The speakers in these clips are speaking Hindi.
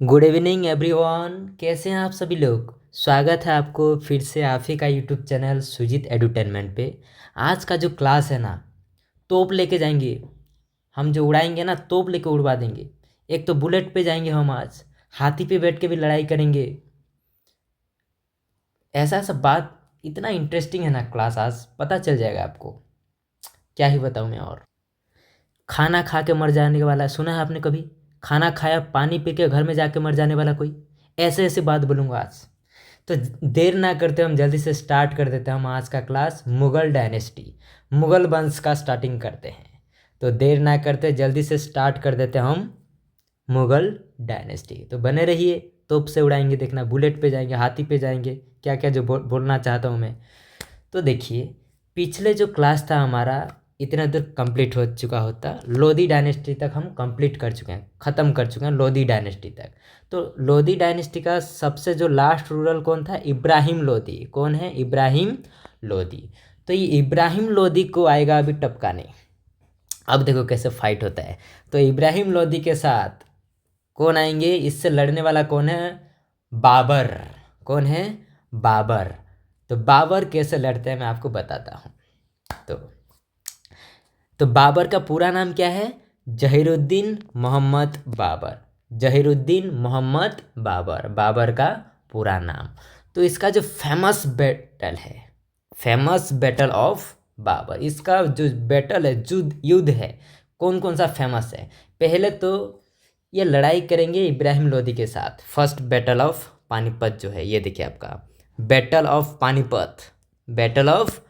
Good evening everyone. कैसे हैं आप सभी लोग। स्वागत है आपको फिर से आप ही का यूट्यूब चैनल सुजीत एडुटेनमेंट पे। आज का जो क्लास है ना, तोप लेके जाएंगे। हम जो उड़ाएंगे ना, तोप लेके उड़वा देंगे। एक तो बुलेट पे जाएंगे हम आज, हाथी पे बैठ के भी लड़ाई करेंगे। ऐसा ऐसा बात, इतना इंटरेस्टिंग है ना क्लास, आज पता चल जाएगा आपको। क्या ही बताऊँ मैं। और खाना खा के मर जाने वाला सुना है आपने कभी? खाना खाया पानी पी के घर में जाके मर जाने वाला कोई? ऐसे ऐसे बात बोलूँगा आज। तो देर ना करते हम जल्दी से स्टार्ट कर देते हैं हम आज का क्लास। मुगल डायनेस्टी, मुगल वंश का स्टार्टिंग करते हैं। तो देर ना करते जल्दी से स्टार्ट कर देते हैं हम मुगल डायनेस्टी। तो बने रहिए, तोप से उड़ाएंगे, देखना बुलेट पे जाएंगे, हाथी पे जाएंगे, क्या क्या जो बोलना चाहता हूँ मैं। तो देखिए, पिछले जो क्लास था हमारा, इतना दूर कंप्लीट हो चुका होता। लोधी डायनेस्टी तक हम कंप्लीट कर चुके हैं, ख़त्म कर चुके हैं लोधी डायनेस्टी तक। तो लोधी डायनेस्टी का सबसे जो लास्ट रूलर कौन था? इब्राहिम लोधी। कौन है? इब्राहिम लोधी। तो ये इब्राहिम लोधी को आएगा अभी टपकाने। अब देखो कैसे फाइट होता है। तो इब्राहिम लोधी के साथ कौन आएंगे? इससे लड़ने वाला कौन है? बाबर। कौन है? बाबर। तो बाबर कैसे लड़ते हैं मैं आपको बताता हूँ। तो बाबर का पूरा नाम क्या है? जहीरुद्दीन मोहम्मद बाबर। जहीरुद्दीन मोहम्मद बाबर, बाबर का पूरा नाम। तो इसका जो फेमस बैटल है, फेमस बैटल ऑफ बाबर, इसका जो बैटल है, युद्ध है, कौन कौन सा फेमस है? पहले तो ये लड़ाई करेंगे इब्राहिम लोदी के साथ। फर्स्ट बैटल ऑफ पानीपत जो है, ये देखिए आपका battle of Panipat. Battle of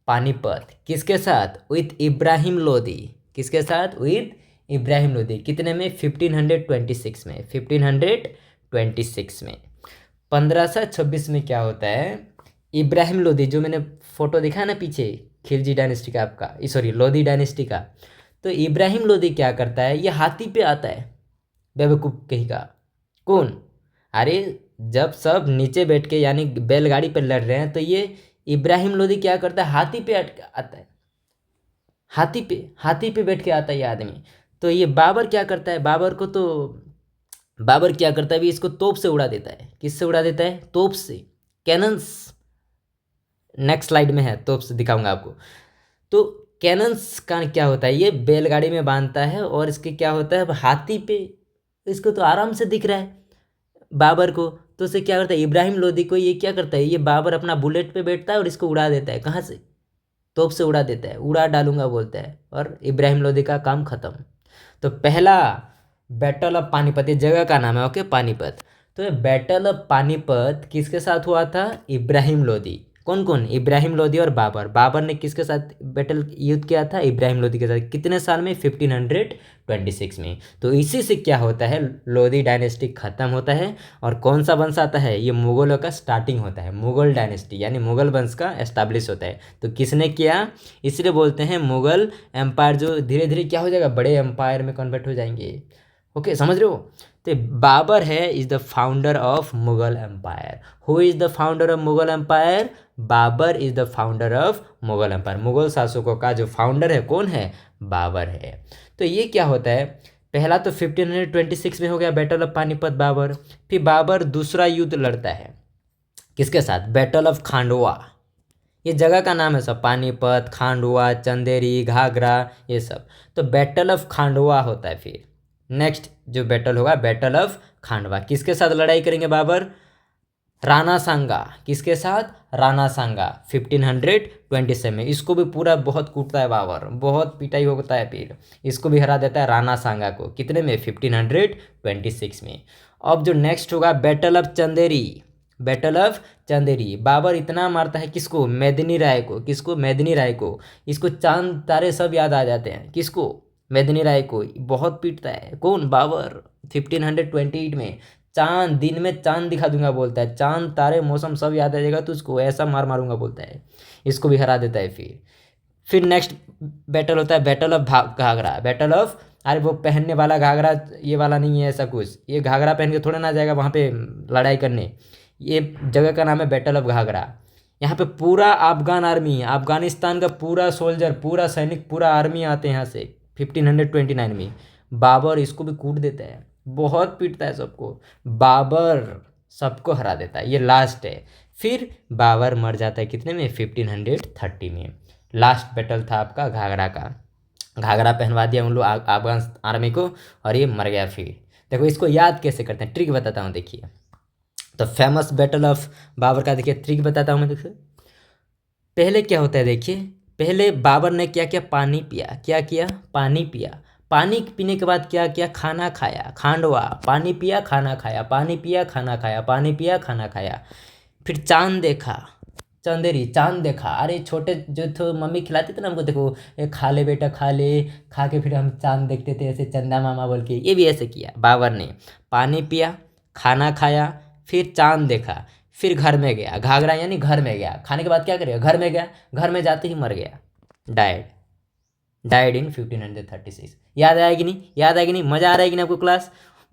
Panipat किसके साथ? विथ इब्राहिम लोदी। किसके साथ? विथ इब्राहिम लोदी। कितने में? 1526 में। 1526 में। 1526 में क्या होता है? इब्राहिम लोदी, जो मैंने फोटो दिखा ना पीछे, खिलजी डायनेस्टी का, आपका सॉरी लोधी डायनेस्टी का। तो इब्राहिम लोदी क्या करता है? ये हाथी पे आता है, बेवकूफ़ कहीं का। कौन? अरे, जब सब नीचे बैठ के यानी बैलगाड़ी पर लड़ रहे हैं, तो ये इब्राहिम लोदी क्या करता है? हाथी पे आता है। हाथी पे बैठ के आता है ये आदमी। तो ये बाबर क्या करता है? बाबर क्या करता है भी? इसको तोप से उड़ा देता है। किससे उड़ा देता है? तोप से, कैनन्स। नेक्स्ट स्लाइड में है, तोप से दिखाऊंगा आपको। तो कैनन्स का क्या होता है? ये बैलगाड़ी में बांधता है और इसके क्या होता है? हाथी पे इसको तो आराम से दिख रहा है बाबर को। तो उसे क्या करता है? इब्राहिम लोदी को ये क्या करता है? ये बाबर अपना बुलेट पे बैठता है और इसको उड़ा देता है। कहाँ से? तोप से उड़ा देता है, उड़ा डालूंगा बोलता है, और इब्राहिम लोदी का काम खत्म। तो पहला बैटल ऑफ पानीपत, ये जगह का नाम है, ओके, पानीपत। तो ये बैटल ऑफ पानीपत किसके साथ हुआ था? इब्राहिम लोदी। कौन कौन? इब्राहिम लोदी और बाबर। बाबर ने किसके साथ बैटल युद्ध किया था? इब्राहिम लोदी के साथ। कितने साल में? 1526 में। तो इसी से क्या होता है? लोधी डायनेस्टी खत्म होता है। और कौन सा वंश आता है? ये मुगलों का स्टार्टिंग होता है। मुगल डायनेस्टी यानी मुगल वंश का एस्टाब्लिश होता है। तो किसने किया? इसलिए बोलते हैं मुगल एम्पायर, जो धीरे धीरे क्या हो जाएगा? बड़े एम्पायर में कन्वर्ट हो जाएंगे। ओके, समझ रहे हो? तो बाबर है is the founder of Mughal empire. Who is the founder of Mughal empire? Babur is the founder of Mughal empire. Mughal शासकों का जो फाउंडर है कौन है? बाबर है। तो ये क्या होता है? पहला तो 1526 में हो गया बैटल ऑफ पानीपत, बाबर। फिर बाबर दूसरा युद्ध लड़ता है किसके साथ? Battle of Khandwa. ये जगह का नाम है सब, पानीपत, खांडवा, चंदेरी, घाघरा, ये सब। तो बैटल ऑफ खांडवा होता है। फिर नेक्स्ट जो बैटल होगा, बैटल ऑफ खांडवा। किसके साथ लड़ाई करेंगे बाबर? राणा सांगा। किसके साथ? राणा सांगा। 1527 में। इसको भी पूरा बहुत कूटता है बाबर, बहुत पिटाई होता है, फिर इसको भी हरा देता है राणा सांगा को। कितने में? 1526 में। अब जो नेक्स्ट होगा battle of Chanderi. Battle of Chanderi. Babur इतना मारता है किसको? मेदिनी राय को। किसको? मेदिनी राय को। इसको चांद तारे सब याद आ जाते हैं। किसको? मेदिनी राय को बहुत पीटता है। कौन? बाबर। 1528 में चांद, दिन में चांद दिखा दूंगा बोलता है, चांद तारे मौसम सब याद आ जाएगा तो उसको ऐसा मार मारूंगा बोलता है। इसको भी हरा देता है। फिर नेक्स्ट बैटल होता है battle of Ghaghra. Battle of, अरे वो पहनने वाला घाघरा ये वाला नहीं है, ऐसा कुछ। ये घाघरा पहन के थोड़ा ना जाएगा वहाँ पे लड़ाई करने। ये जगह का नाम है बैटल ऑफ घाघरा। यहाँ पे पूरा अफगान आर्मी, अफगानिस्तान का पूरा सोल्जर, पूरा सैनिक, पूरा आर्मी आते हैं यहाँ से 1529 में। बाबर इसको भी कूट देता है। बहुत पीटता है सबको। बाबर सबको हरा देता है, ये लास्ट है। फिर बाबर मर जाता है कितने में, 1530 में। लास्ट बैटल था आपका घाघरा का। घाघरा पहनवा दिया उन लोग अफगान आर्मी को, और ये मर गया। फिर देखो इसको याद कैसे करते हैं, ट्रिक बताता हूँ देखिए। तो फेमस बैटल ऑफ बाबर का देखिए ट्रिक बताता हूँ मैं। देखिए पहले क्या होता है, देखिए पहले बाबर ने क्या किया, पानी पिया। क्या किया, पानी पिया। पानी पीने के बाद क्या किया, खाना खाया, खांडवा। पानी पिया, खाना खाया, पानी पिया, खाना खाया, पानी पिया, खाना खाया। फिर चांद देखा, चंदेरी चांद देखा। अरे छोटे जो थे मम्मी खिलाती थी ना हमको, देखो ये खा ले बेटा खा ले, खा के फिर हम चांद देखते थे ऐसे चंदा मामा बोल के। ये भी ऐसे किया बाबर ने, पानी पिया, खाना खाया, फिर चांद देखा, फिर घर में गया। घाघरा यानी घर में गया, खाने के बाद क्या करेगा, घर में गया, घर में जाते ही मर गया, डाइड। Died in 1536। याद आएगी नहीं, याद आएगी नहीं, मज़ा आ रहा है कि नहीं आपको क्लास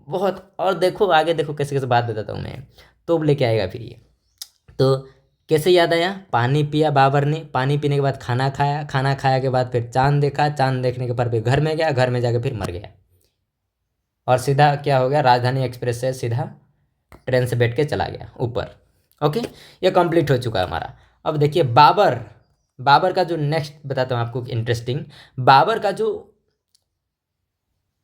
बहुत। और देखो आगे देखो कैसे कैसे बात बताता हूँ मैं, तो लेके आएगा फिर ये। तो कैसे याद आया, पानी पिया बाबर ने, पानी पीने के बाद खाना खाया, खाना खाया के बाद फिर चांद देखा, चांद देखने के बाद फिर घर में गया, घर में जाकर फिर मर गया। और सीधा क्या हो गया, राजधानी एक्सप्रेस से सीधा ट्रेन से बैठ के चला गया ऊपर। ओके, ये कंप्लीट हो चुका है हमारा। अब देखिए बाबर, बाबर का जो नेक्स्ट बताता हूँ आपको इंटरेस्टिंग। बाबर का जो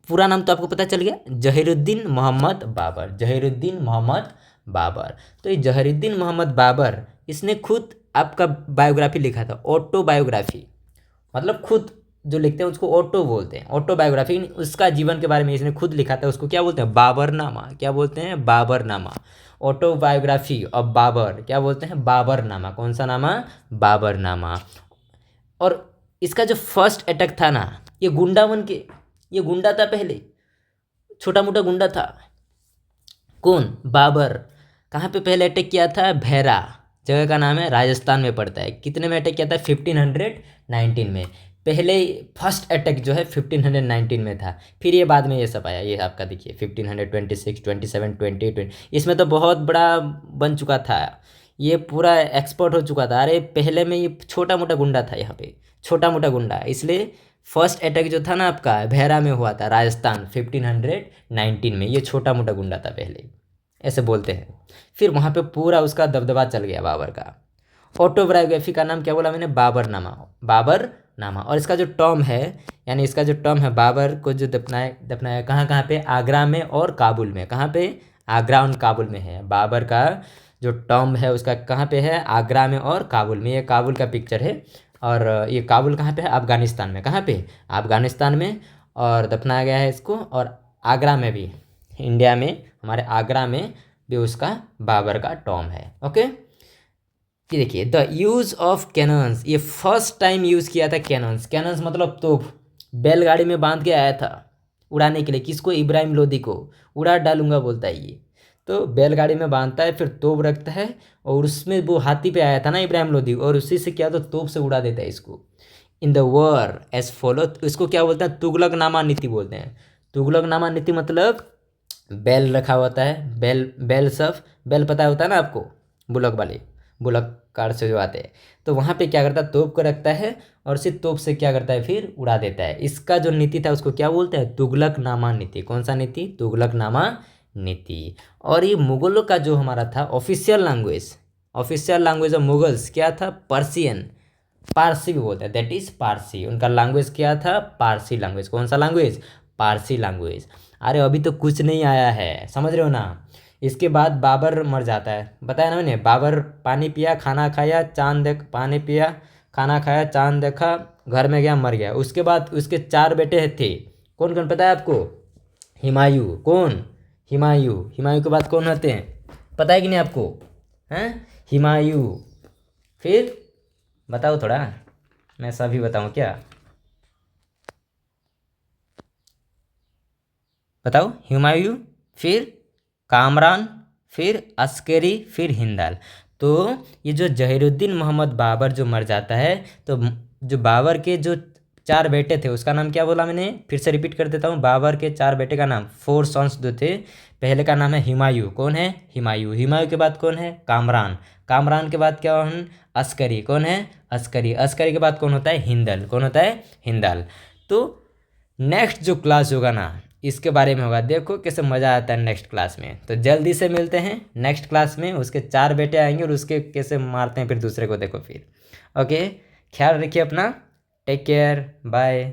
पूरा नाम तो आपको पता चल गया, जहीरुद्दीन मोहम्मद बाबर। जहीरुद्दीन मोहम्मद बाबर। तो ये जहीरुद्दीन मोहम्मद बाबर, इसने खुद आपका बायोग्राफी लिखा था, ऑटोबायोग्राफी। मतलब खुद जो लिखते हैं उसको ऑटो बोलते हैं, ऑटोबायोग्राफी। उसका जीवन के बारे में इसने खुद लिखा था, उसको क्या बोलते हैं, बाबरनामा। क्या बोलते हैं, बाबरनामा। ऑटोबायोग्राफी ऑफ बाबर क्या बोलते हैं, बाबरनामा। कौन सा नामा, बाबरनामा। और इसका जो फर्स्ट अटैक था ना, ये गुंडा बन के, ये गुंडा था पहले, छोटा मोटा गुंडा था। कौन, बाबर। कहाँ पे पहले अटैक किया था, भैरा जगह का नाम है, राजस्थान में पड़ता है। कितने में अटैक किया था, 1519 में। पहले फर्स्ट अटैक जो है 1519 में था। फिर ये बाद में ये सब आया, ये आपका देखिए 1526, 27, 20, इसमें तो बहुत बड़ा बन चुका था, ये पूरा एक्सपर्ट हो चुका था। अरे पहले में ये छोटा मोटा गुंडा था, यहाँ पे छोटा मोटा गुंडा, इसलिए फर्स्ट अटैक जो था ना आपका भैरा में हुआ था, राजस्थान 1519 में। ये छोटा मोटा गुंडा था पहले, ऐसे बोलते हैं। फिर वहाँ पे पूरा उसका दबदबा चल गया बाबर का। ऑटोबायोग्राफी का नाम क्या बोला मैंने, बाबरनामा। बाबरनामा। और इसका जो टर्म है, यानी इसका जो टर्म है, बाबर को जो दफनाया कहाँ कहाँ पे, आगरा में और काबुल में। कहाँ पे, आगरा और काबुल में है। बाबर का जो टर्म है उसका कहाँ पे है, आगरा में और काबुल में। ये काबुल का पिक्चर है, और ये काबुल कहाँ पे है, अफगानिस्तान में। कहाँ पे, अफगानिस्तान में। और दफनाया गया है इसको। और आगरा में भी, इंडिया में हमारे आगरा में भी उसका बाबर का टॉम है। ओके, ये देखिए द यूज़ ऑफ कैनन्स, ये फर्स्ट टाइम यूज़ किया था कैनन्स। कैनन्स मतलब तोप, बैलगाड़ी में बांध के आया था उड़ाने के लिए। किसको, इब्राहिम लोदी को। उड़ा डालूंगा बोलता है ये, तो बैलगाड़ी में बांधता है, फिर तोप रखता है, और उसमें वो हाथी पे आया था ना इब्राहिम लोदी, और उसी से क्या, तो तोप से उड़ा देता है इसको। In the war as follow, इसको क्या बोलते हैं, तुगलकनामा नीति बोलते हैं। तुगलकनामा नीति मतलब बैल रखा होता है, बैल, बैल सब, बैल पता होता है ना आपको, बुलक वाले, बुलक कार से जो आते हैं। तो वहाँ पे क्या करता है, तोप को रखता है, और उसी तोप से क्या करता है, फिर उड़ा देता है। इसका जो नीति था उसको क्या बोलते हैं, तुगलकनामा नीति। कौन सा नीति, तुगलकनामा नीति। और ये मुगलों का जो हमारा था official language, official language of Mughals क्या था, पर्सियन, पारसी भी बोलते हैं, दैट इज पारसी। उनका लैंग्वेज क्या था, पारसी लैंग्वेज। कौन सा लैंग्वेज, पारसी लैंग्वेज। अरे अभी तो कुछ नहीं आया है, समझ रहे हो ना। इसके बाद बाबर मर जाता है, बताया ना मैंने। बाबर पानी पिया, खाना खाया, चांद देख, पानी पिया, खाना खाया, चांद देखा, घर में गया, मर गया। उसके बाद उसके 4 बेटे थे। कौन कौन पता है आपको, हिमायू। कौन, हिमायू। हिमायू के बाद कौन होते हैं, पता है कि नहीं आपको, हैं, हिमायू। फिर बताओ थोड़ा, मैं सभी बताऊँ क्या, बताओ। हुमायूं, फिर कामरान, फिर अस्करी, फिर हिंदाल। तो ये जो जहीरुद्दीन मोहम्मद बाबर जो मर जाता है, तो जो बाबर के जो 4 बेटे थे उसका नाम क्या बोला मैंने, फिर से रिपीट कर देता हूँ। बाबर के 4 बेटे का नाम, 4 सन्स जो थे, पहले का नाम है हिमायू। कौन है, हिमायू। हिमायू के बाद कौन है, कामरान। कामरान के बाद क्या है, अस्करी। कौन है, अस्करी। अस्करी के बाद कौन होता है, हिंदल। कौन होता है, हिंदल। तो नेक्स्ट जो क्लास होगा ना, इसके बारे में होगा। देखो कैसे मज़ा आता है नेक्स्ट क्लास में। तो जल्दी से मिलते हैं नेक्स्ट क्लास में। उसके 4 बेटे आएंगे और उसके कैसे मारते हैं फिर दूसरे को, देखो फिर। ओके, ख्याल रखिए अपना। Take care, bye.